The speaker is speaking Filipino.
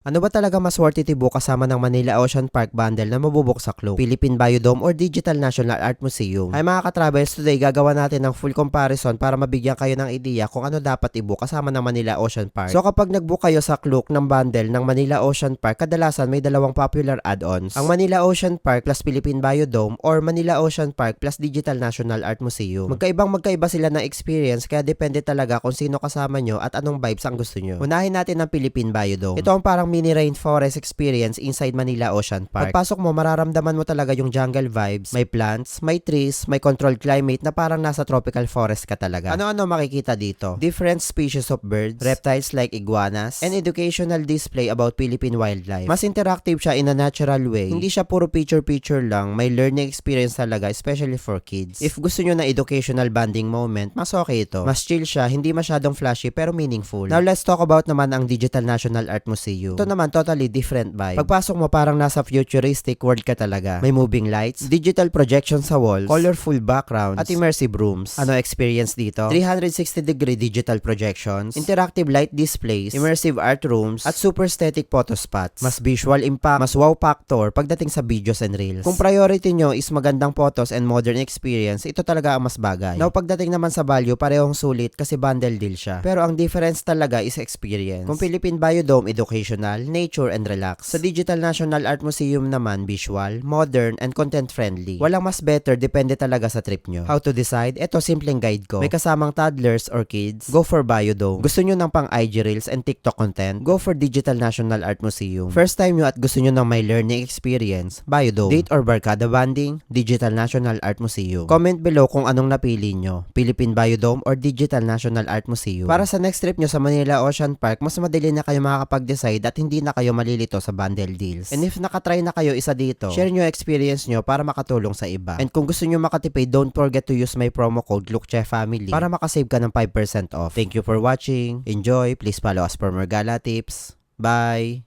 Ano ba talaga mas worth it i-book kasama ng Manila Ocean Park bundle na mabubuk sa Klook, Philippine Biodome or Digital National Art Museum? Ay mga ka-travels, today gagawa natin ng full comparison para mabigyan kayo ng ideya kung ano dapat i-book kasama ng Manila Ocean Park. So kapag nag-book kayo sa Klook ng bundle ng Manila Ocean Park, kadalasan may dalawang popular add-ons. Ang Manila Ocean Park plus Philippine Biodome or Manila Ocean Park plus Digital National Art Museum. Magkaiba sila ng experience kaya depende talaga kung sino kasama nyo at anong vibes ang gusto nyo. Unahin natin ang Philippine Biodome. Ito ang parang mini rainforest experience inside Manila Ocean Park. Pagpasok mo, mararamdaman mo talaga yung jungle vibes. May plants, may trees, may controlled climate na parang nasa tropical forest ka talaga. Ano-ano makikita dito? Different species of birds, reptiles like iguanas, and educational display about Philippine wildlife. Mas interactive siya in a natural way. Hindi siya puro picture-picture lang. May learning experience talaga, especially for kids. If gusto nyo na educational bonding moment, mas okay ito. Mas chill siya, hindi masyadong flashy pero meaningful. Now let's talk about naman ang Digital National Art Museum. Ito naman totally different vibe. Pagpasok mo parang nasa futuristic world ka talaga. May moving lights, digital projection sa walls, colorful backgrounds, at immersive rooms. Ano experience dito? 360-degree digital projections, interactive light displays, immersive art rooms, at super aesthetic photo spots. Mas visual impact, mas wow factor pagdating sa videos and reels. Kung priority nyo is magandang photos and modern experience, ito talaga ang mas bagay. Now pagdating naman sa value, parehong sulit kasi bundle deal siya. Pero ang difference talaga is experience. Kung Philippine Biodome, educational, nature, and relax. Sa Digital National Art Museum naman, visual, modern, and content-friendly. Walang mas better, depende talaga sa trip nyo. How to decide? Ito simpleng guide ko. May kasamang toddlers or kids? Go for Biodome. Gusto nyo ng pang IG Reels and TikTok content? Go for Digital National Art Museum. First time nyo at gusto nyo ng may learning experience? Biodome. Date or barkada bonding? Digital National Art Museum. Comment below kung anong napili nyo. Philippine Biodome or Digital National Art Museum. Para sa next trip nyo sa Manila Ocean Park, mas madali na kayo makakapag-decide at hindi na kayo malilito sa bundle deals. And if nakatry na kayo isa dito, share nyo experience nyo para makatulong sa iba. And kung gusto nyo makatipid, don't forget to use my promo code LookChefFamily para makasave ka ng 5% off. Thank you for watching. Enjoy. Please follow us for more gala tips. Bye!